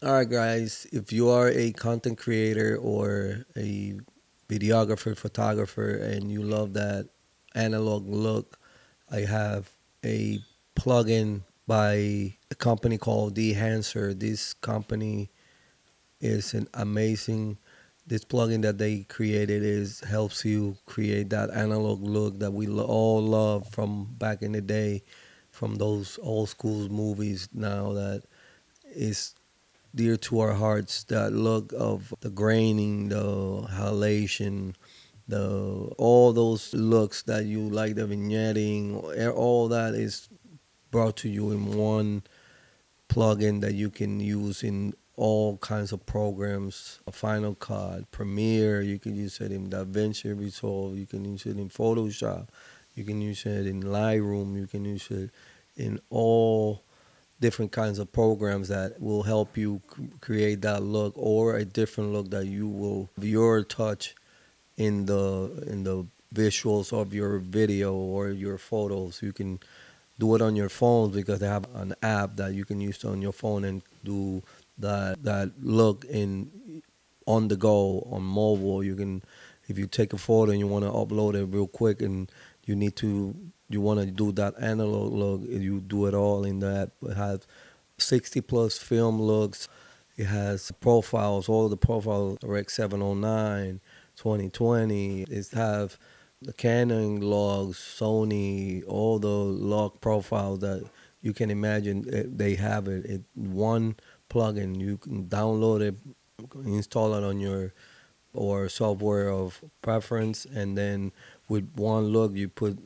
All right, guys, if you are a content creator or a videographer, photographer, and you love that analog look, I have a plugin by a company called Dehancer. This company is an amazing. This plugin that they created is helps you create that analog look that we all love from back in the day, from those old school movies. Now that is dear to our hearts, that look of the graining, the halation, the all those looks that you like, the vignetting, all that is brought to you in one plugin that you can use in all kinds of programs. Final Cut, Premiere, you can use it in DaVinci Resolve, you can use it in Photoshop, you can use it in Lightroom, you can use it in all different kinds of programs that will help you create that look or a different look that you will your touch in the visuals of your video or your photos. You can do it on your phones because they have an app that you can use on your phone and do that look in on the go on mobile. You can, if you take a photo and you want to upload it real quick and you need to you want to do that analog look, you do it all in that. It has 60 plus film looks. It has profiles, all the profiles, Rec 709, 2020. It have the Canon logs, Sony, all the log profiles that you can imagine. They have it. One plugin. You can download it, install it on your or software of preference, and then with one look, you put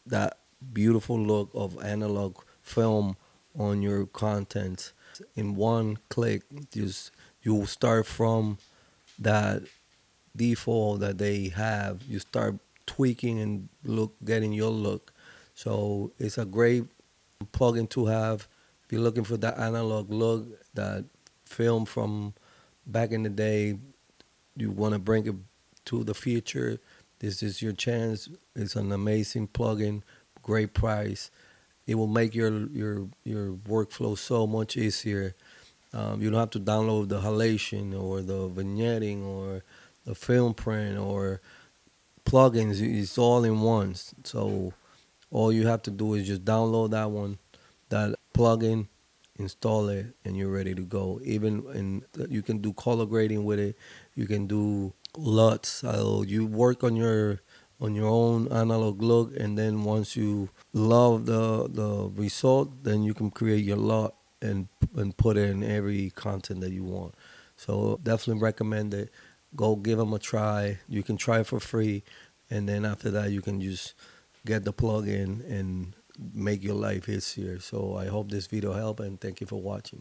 that beautiful look of analog film on your content in one click. Just you start from that default that they have. You start tweaking and getting your look. So it's a great plugin to have if you're looking for that analog look, that film from back in the day. You want to bring it to the future. This is your chance. It's an amazing plugin, great price. It will make your workflow so much easier. You don't have to download the halation or the vignetting or the film print or plugins. It's all in one. So all you have to do is just download that one, that plugin, install it, and you're ready to go. Even you can do color grading with it. You can do LUTs. So you work on your own analog look, and then once you love the result, then you can create your LUT and put it in every content that you want. So definitely recommend it. Go give them a try. You can try it for free, and then after that, you can just get the plug in and make your life easier. So I hope this video helped, and thank you for watching.